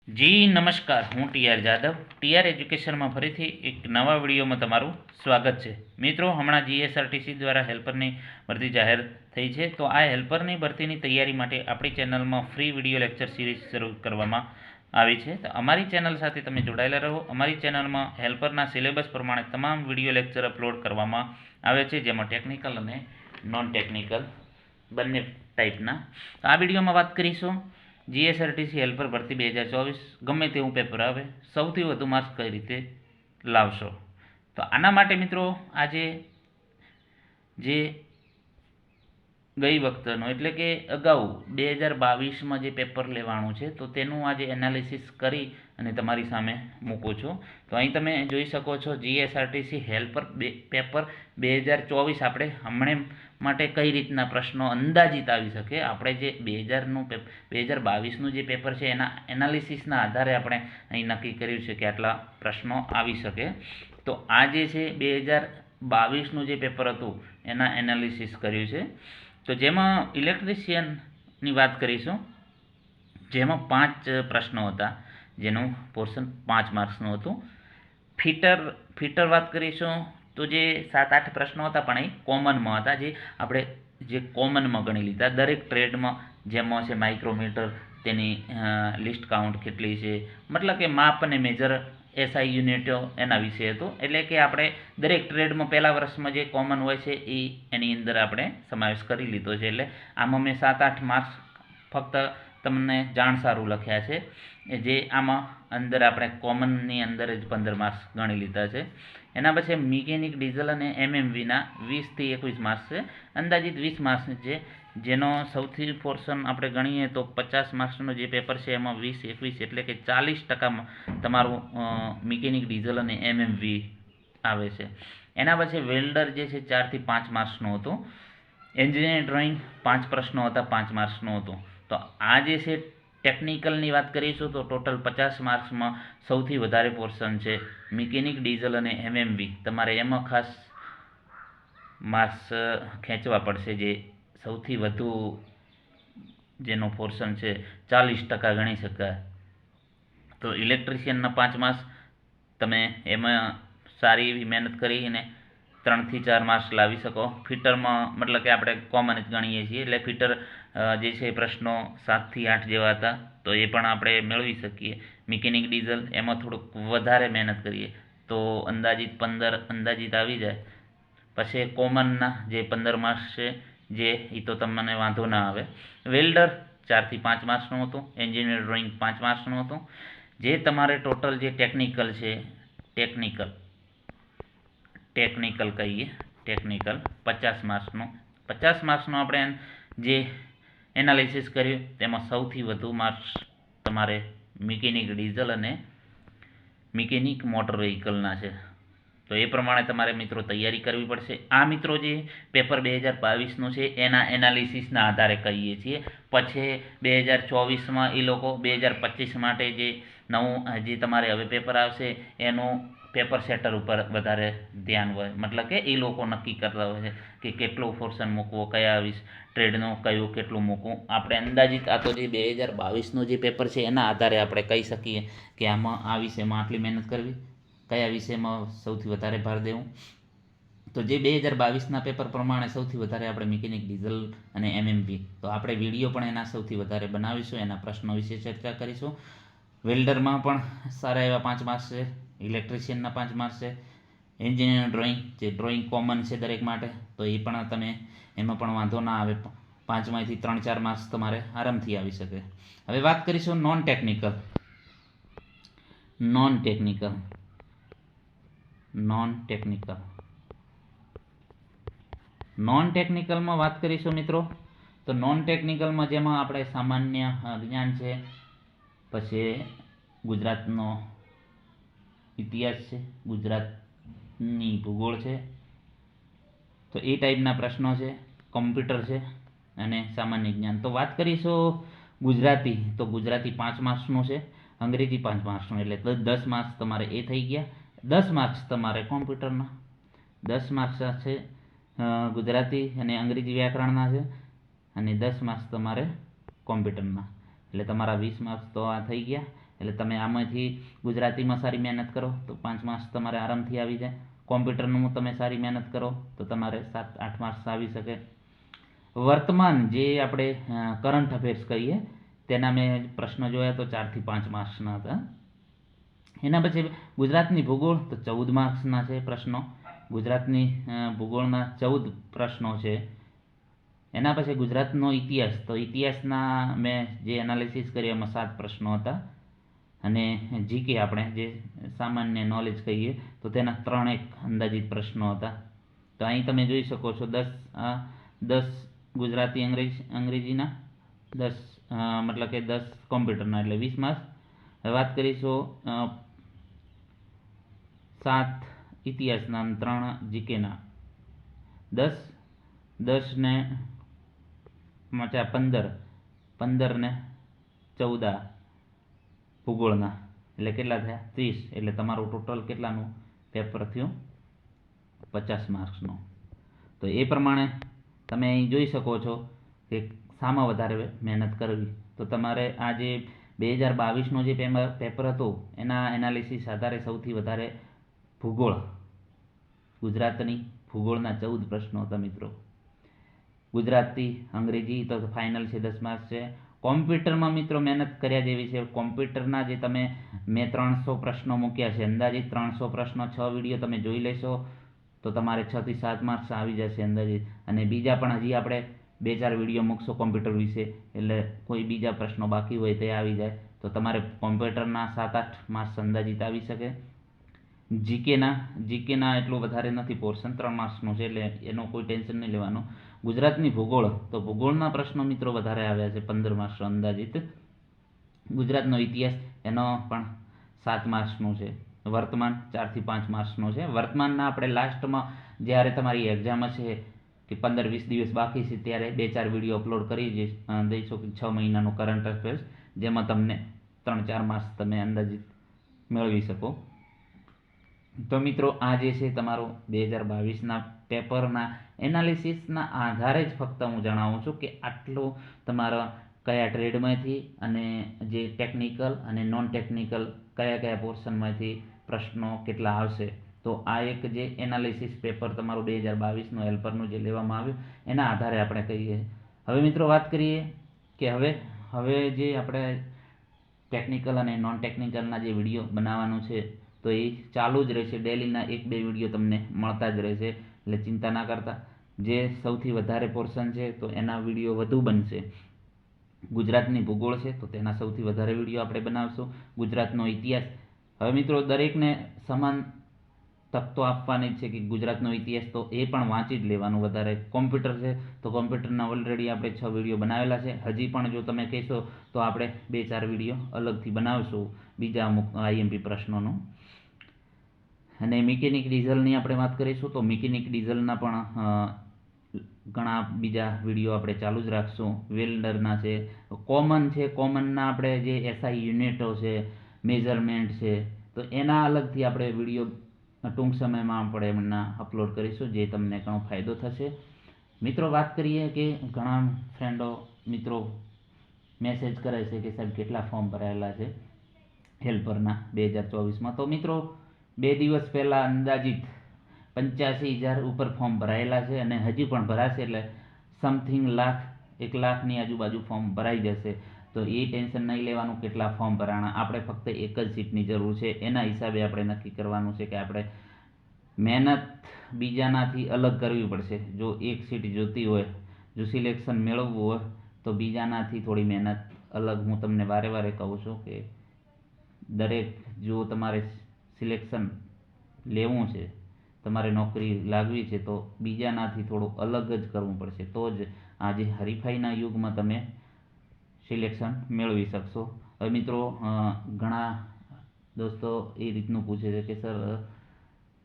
જી નમસ્કાર, હું TR Jadav. TR એજ્યુકેશનમાં ફરીથી એક નવા વિડીયોમાં તમારું સ્વાગત છે. મિત્રો, હમણાં જીએસઆરટીસી દ્વારા હેલ્પરની ભરતી જાહેર થઈ છે. તો આ હેલ્પરની ભરતીની તૈયારી માટે આપણી ચેનલમાં ફ્રી વિડીયો લેક્ચર સિરીઝ શરૂ કરવામાં આવી છે. તો અમારી ચેનલ સાથે તમે જોડાયેલા રહો. અમારી ચેનલમાં હેલ્પરના સિલેબસ પ્રમાણે તમામ વિડીયો લેક્ચર અપલોડ કરવામાં આવે છે, જેમાં ટેકનિકલ અને નોન ટેકનિકલ બંને ટાઈપના. તો આ વિડીયોમાં વાત કરીશું જીએસઆરટીસી હેલ્પર ભરતી 2024 ગમે તેવું પેપર આવે સૌથી વધુ માર્ક્સ કઈ રીતે લાવશો. તો આના માટે મિત્રો આજે જે ગઈ વખતનો એટલે કે અગાઉ 2022માં જે પેપર લેવાનું છે તો તેનું આજે એનાલિસિસ કરી અને તમારી સામે મૂકું છું. તો અહીં તમે જોઈ શકો છો જીએસઆરટીસી હેલ્પર પેપર 2024 આપણે હમણાં માટે કઈ રીતના પ્રશ્નો અંદાજિત આવી શકે. આપણે જે 2022નું જે પેપર છે એના એનાલિસિસના આધારે આપણે અહીં નક્કી કર્યું છે કે આટલા પ્રશ્નો આવી શકે. તો આ જે છે 2022નું જે પેપર હતું એના એનાલિસિસ કર્યું છે. તો જેમાં ઇલેક્ટ્રિશિયનની વાત કરીશું, જેમાં 5 પ્રશ્નો હતા, જેનું પોર્શન 5 માર્ક્સનું હતું. ફિટર વાત કરીશું તો જે 7-8 પ્રશ્નો હતા પણ એ કોમનમાં હતા, જે આપણે જે કોમનમાં ગણી લીધા. દરેક ટ્રેડમાં જેમાં છે માઇક્રોમીટર, તેની લિસ્ટ કાઉન્ટ કેટલી છે, મતલબ કે માપ અને મેજર એસઆઈ યુનિટો એના વિશે હતું. એટલે કે આપણે દરેક ટ્રેડમાં પહેલા વર્ષમાં જે કોમન હોય છે એની અંદર આપણે સમાવેશ કરી લીધો છે. એટલે આમાં મેં 7-8 માર્ક્સ ફક્ત તમને જાણ સારું લખ્યા છે, જે આમાં અંદર આપણે કોમનની અંદર જ 15 માર્ક્સ ગણી લીધા છે. એના પછી મિકેનિક, ડીઝલ અને એમએમવીના 20થી 21 માર્ક્સ છે. અંદાજિત 20 માર્ક્સ છે, જેનો સૌથી પોર્શન આપણે ગણીએ તો 50 માર્ક્સનો જે પેપર છે એમાં 20-21 એટલે કે 40% તમારું મિકેનિક, ડીઝલ અને એમએમવી આવે છે. એના પછી વેલ્ડર જે છે 4થી 5 માર્ક્સનું હતું. એન્જિનિયર ડ્રોઈંગ 5 પ્રશ્નો હતા, 5 માર્ક્સનું હતું. તો આ જે છે ટેકનિકલની વાત કરીશું તો ટોટલ 50 માર્ક્સમાં સૌથી વધારે પોર્શન છે મિકેનિક, ડીઝલ અને એમએમવી. તમારે એમાં ખાસ માર્ક્સ ખેંચવા પડશે, જે સૌથી વધુ જેનો પોર્શન છે 40% ગણી શકાય. તો ઇલેક્ટ્રિશિયનના 5 માર્ક્સ તમે એમાં સારી એવી મહેનત કરીને 3થી 4 માર્ક્સ લાવી શકો. ફિટરમાં મતલબ કે આપણે કોમન જ ગણીએ છીએ, એટલે ફિટર જે છે પ્રશ્નો 7થી 8 જેવા હતા, તો એ પણ આપણે મેળવી શકીએ. મિકેનિક, ડીઝલ એમાં થોડુંક વધારે મહેનત કરીએ તો અંદાજિત 15 અંદાજિત આવી જાય. પછી કોમનના જે 15 માર્ક્સ છે, જે એ તો તમને વાંધો ના આવે. વેલ્ડર 4થી 5 માર્ક્સનું હતું. એન્જિનિયર ડ્રોઈંગ 5 માર્ક્સનું હતું. જે તમારે ટોટલ જે ટેકનિકલ છે, ટેકનિકલ કહીએ, ટેકનિકલ 50 માર્ક્સનું. 50 માર્ક્સનું આપણે જે એનાલિસિસ કર્યું તેમાં સૌથી વધુ માર્ક્સ તમારે મિકેનિક, ડીઝલ અને મિકેનિક મોટર વ્હીકલના છે. તો એ પ્રમાણે તમારે મિત્રો તૈયારી કરવી પડશે. આ મિત્રો જે પેપર 2022નું છે એના એનાલિસિસના આધારે કહીએ છીએ. પછી 2024માં એ લોકો 2025 માટે જે નવું જે તમારે હવે પેપર આવશે એનું પેપર સેટર ઉપર વધારે ધ્યાન હોય. મતલબ કે એ લોકો નક્કી કરતા હોય છે કે કેટલું પોર્શન મૂકવો, કયા ટ્રેડનું કયું કેટલું મૂકવું. આપણે અંદાજિત આ તો જે 2022નું જે પેપર છે એના આધારે આપણે કહી શકીએ કે આમાં આ વિષયમાં આટલી મહેનત કરવી, કયા વિષયમાં સૌથી વધારે ભાર દેવું. તો જે 2022ના પેપર પ્રમાણે સૌથી વધારે આપણે મિકેનિક, ડીઝલ અને એમએમવી, તો આપણે વિડીયો પણ એના સૌથી વધારે બનાવીશું, એના પ્રશ્નો વિશે ચર્ચા કરીશું. વેલ્ડરમાં પણ સારા એવા 5 માર્ક્સ છે. ઇલેક્ટ્રિશિયનના 5 માર્ક્સ છે. એન્જિનિયર ડ્રોઈંગ, જે ડ્રોઈંગ કોમન છે દરેક માટે, તો એ પણ તમે એમાં પણ વાંધો ના આવે. 5માંથી 3-4 માર્ક્સ તમારે આરામથી આવી શકે. હવે વાત કરીશું નોન ટેકનિકલમાં વાત કરીશું મિત્રો. તો નોન ટેકનિકલમાં જેમાં આપણે સામાન્ય જ્ઞાન છે, પછી ગુજરાતનો ઇતિહાસ છે, ગુજરાતની ભૂગોળ છે, તો એ ટાઈપના પ્રશ્નો છે. કમ્પ્યુટર છે અને સામાન્ય જ્ઞાન. તો વાત કરીશું ગુજરાતી, તો ગુજરાતી 5 માર્ક્સનું છે. અંગ્રેજી 5 માર્ક્સનું, એટલે 10 માર્ક્સ તમારે એ થઈ ગયા. 10 માર્ક્સ તમારે કોમ્પ્યુટરના, 10 માર્ક્સ છે ગુજરાતી અને અંગ્રેજી વ્યાકરણના છે, અને 10 માર્ક્સ તમારે કોમ્પ્યુટરના. એટલે તમારા 20 માર્ક્સ તો આ થઈ ગયા. એટલે તમે આમાંથી ગુજરાતીમાં સારી મહેનત કરો તો 5 માર્ક્સ તમારે આરામથી આવી જાય. કોમ્પ્યુટરનું તમે સારી મહેનત કરો તો તમારે 7-8 માર્ક્સ આવી શકે. વર્તમાન જે આપણે કરંટ અફેર્સ કહીએ તેના મેં પ્રશ્ન જોયા તો 4 થી 5 માર્ક્સના હતા. એના પછી ગુજરાતની ભૂગોળ તો 14 માર્ક્સના છે પ્રશ્નો. ગુજરાતની ભૂગોળના 14 પ્રશ્નો છે. એના પછી ગુજરાતનો ઇતિહાસ તો ઇતિહાસના મેં જે એનાલિસિસ કર્યું એમાં 7 પ્રશ્નો હતા. અને જીકે આપણે જે સામાન્ય નોલેજ કહીએ તો તેના 3 અંદાજિત પ્રશ્નો હતા. તો અહીં તમે જોઈ શકો છો 10 ગુજરાતી અંગ્રેજીના, 10 મતલબ કે 10 કોમ્પ્યુટરના એટલે 20 માર્ક્સ. હવે વાત કરીશું 7 ઇતિહાસના અને 3 જીકેના. 10 ને 15 ને 14 ભૂગોળના એટલે કેટલા થયા 30. એટલે તમારું ટોટલ કેટલાનું પેપર થયું 50 માર્ક્સનું. તો એ પ્રમાણે તમે અહીં જોઈ શકો છો કે શામાં વધારે મહેનત કરવી. તો તમારે આ જે 2022નો જે પેપર હતું એના એનાલિસિસ આધારે સૌથી વધારે ભૂગોળ, ગુજરાતની ભૂગોળના 14 પ્રશ્નો હતા મિત્રો. ગુજરાતી અંગ્રેજી તો ફાઇનલ છે 10 માર્ક્સ છે. કોમ્પ્યુટરમાં મિત્રો મહેનત કર્યા જેવી છે. કોમ્પ્યુટરના જે મેં 300 પ્રશ્નો મૂક્યા છે, અંદાજિત 300 પ્રશ્નો 6 વિડીયો તમે જોઈ લેશો તો તમારે 6 થી 7 માર્ક્સ આવી જશે અંદાજિત. અને બીજા પણ હજી આપણે 2-4 વિડીયો મૂકશો કોમ્પ્યુટર વિશે એટલે કોઈ બીજા પ્રશ્નો બાકી હોય તે આવી જાય તો તમારે કોમ્પ્યુટરના 7-8 માર્ક્સ અંદાજિત આવી શકે. જીકેના એટલું વધારે નથી પોર્શન, 3 માર્ક્સનું છે એટલે એનો કોઈ ટેન્શન નહીં લેવાનું. ગુજરાતની ભૂગોળ તો ભૂગોળના પ્રશ્નો મિત્રો વધારે આવ્યા છે 15 માર્ક્સ અંદાજિત. ગુજરાતનો ઇતિહાસ એનો પણ 7 માર્ક્સનું છે. વર્તમાન 4 થી 5 માર્ક્સનો છે. વર્તમાનના આપણે લાસ્ટમાં જ્યારે તમારી એક્ઝામ હશે કે 15-20 દિવસ બાકી છે ત્યારે 2-4 વિડીયો અપલોડ કરી દઈશું કે 6 મહિનાનું કરંટ અફેર્સ, જેમાં તમને 3-4 માર્ક્સ તમે અંદાજિત મેળવી શકો. તો મિત્રો આ જે છે તમારું 2022ના પેપરના એનાલિસિસના આધારે જ ફક્ત હું જણાવું છું કે આટલું તમારા કયા ટ્રેડમાંથી અને જે ટેકનિકલ અને નોન ટેકનિકલ કયા પોર્શનમાંથી પ્રશ્નો કેટલા આવશે. તો આ એક જે એનાલિસિસ પેપર તમારું 2022નું હેલ્પરનું જે લેવામાં આવ્યું એના આધારે આપણે કહીએ. હવે મિત્રો વાત કરીએ કે હવે જે આપણે ટેકનિકલ અને નોન ટેકનિકલના જે વિડીયો બનાવવાનું છે તો એ ચાલુ જ રહેશે. ડેલીના 1-2 વિડીયો તમને મળતા જ રહેશે એટલે ચિંતા ના કરતા. જે સૌથી વધારે પોર્શન છે તો એના વિડીયો વધુ બનશે. ગુજરાતની ભૂગોળ છે તો તેના સૌથી વધારે વિડીયો આપણે બનાવશું. ગુજરાતનો ઇતિહાસ, હવે મિત્રો દરેકને સમાન તક તો આપવાની જ છે કે ગુજરાતનો ઇતિહાસ તો એ પણ વાંચી જ લેવાનું. વધારે કોમ્પ્યુટર છે તો કોમ્પ્યુટરના ઓલરેડી આપણે 6 વિડીયો બનાવેલા છે. હજી પણ જો તમે કહેશો તો આપણે 2-4 વિડીયો અલગથી બનાવશું બીજા અમુક આઈએમપી પ્રશ્નોનું. અને મિકેનિક ડીઝલની આપણે વાત કરીશું તો મિકેનિક ડીઝલના પણ ઘણા બીજા વિડીયો આપણે ચાલુ જ રાખશું. વેલ્ડરના છે, કોમનના આપણે જે એસઆઈ યુનિટો છે, મેઝરમેન્ટ છે તો એના અલગથી આપણે વિડીયો ટૂંક સમયમાં આપણે એમના અપલોડ કરીશું જે તમને ઘણો ફાયદો થશે. મિત્રો વાત કરીએ કે ઘણા ફ્રેન્ડો મિત્રો મેસેજ કરે છે કે સાહેબ કેટલા ફોર્મ ભરાયેલા છે હેલ્પરના 2024માં. તો મિત્રો 2 દિવસ પહેલાં અંદાજિત 85,000 ઉપર ફોર્મ ભરાયેલા છે અને હજી પણ ભરાશે એટલે સમથિંગ 1 લાખની આજુબાજુ ફોર્મ ભરાઈ જશે. તો એ ટેન્શન નહીં લેવાનું કેટલા ફોર્મ ભરાણા, આપણે ફક્ત એક જ સીટની જરૂર છે. એના હિસાબે આપણે નક્કી કરવાનું છે કે આપણે મહેનત બીજાનાથી અલગ કરવી પડશે. જો એક સીટ જોતી હોય, જો સિલેક્શન મેળવવું હોય તો બીજાનાથી થોડી મહેનત અલગ. હું તમને વારે વારે કહું છું કે દરેક જો તમારે સિલેક્શન લેવું છે, તમારે નોકરી લાગવી છે તો બીજાનાથી થોડું અલગ જ કરવું પડશે. તો જ આજે હરીફાઈના યુગમાં તમે સિલેક્શન મેળવી શકશો. હવે મિત્રો ઘણા દોસ્તો એ રીતનું પૂછે છે કે સર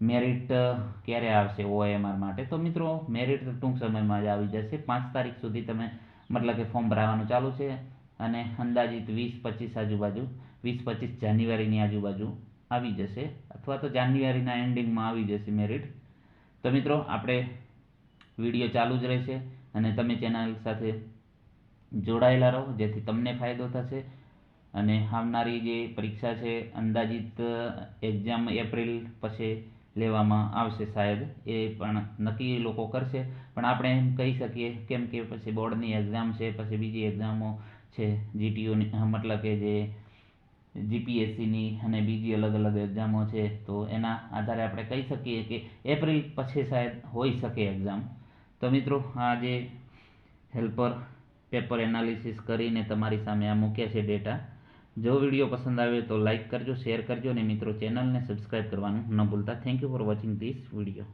મેરિટ ક્યારે આવશે OMR માટે. તો મિત્રો મેરિટ ટૂંક સમયમાં જ આવી જશે. 5 તારીખ સુધી તમે મતલબ કે ફોર્મ ભરાવાનું ચાલુ છે અને અંદાજિત 20-25 આજુબાજુ 20-25 જાન્યુઆરીની આજુબાજુ આવી જશે અથવા તો જાન્યુઆરીના એન્ડિંગમાં આવી જશે મેરિટ. તો મિત્રો આપણે વિડીયો ચાલુ જ રહેશે અને તમે ચેનલ સાથે જોડાયેલા રહો જેથી તમને ફાયદો થશે અને આવનારી જે પરીક્ષા છે અંદાજિત એક્ઝામ એપ્રિલ પછી લેવામાં આવશે શાયદ, એ પણ નક્કી લોકો કરશે. પણ આપણે એમ કહી શકીએ કેમ કે પછી બોર્ડની એક્ઝામ છે, પછી બીજી એક્ઝામો છે જીટીયુની, મતલબ કે જે જીપીએસસીની અને બીજી અલગ અલગ એક્ઝામો છે, તો એના આધારે આપણે કહી શકીએ કે એપ્રિલ પછી શાયદ હોઈ શકે એક્ઝામ. તો મિત્રો, આ જે હેલ્પર પેપર એનાલિસિસ કરીને તમારી સામે આ મૂક્યા છે ડેટા. જો વિડીયો પસંદ આવે તો લાઇક કરજો, શેર કરજો અને મિત્રો ચેનલને સબસ્ક્રાઈબ કરવાનું ન ભૂલતા. Thank you for watching this video.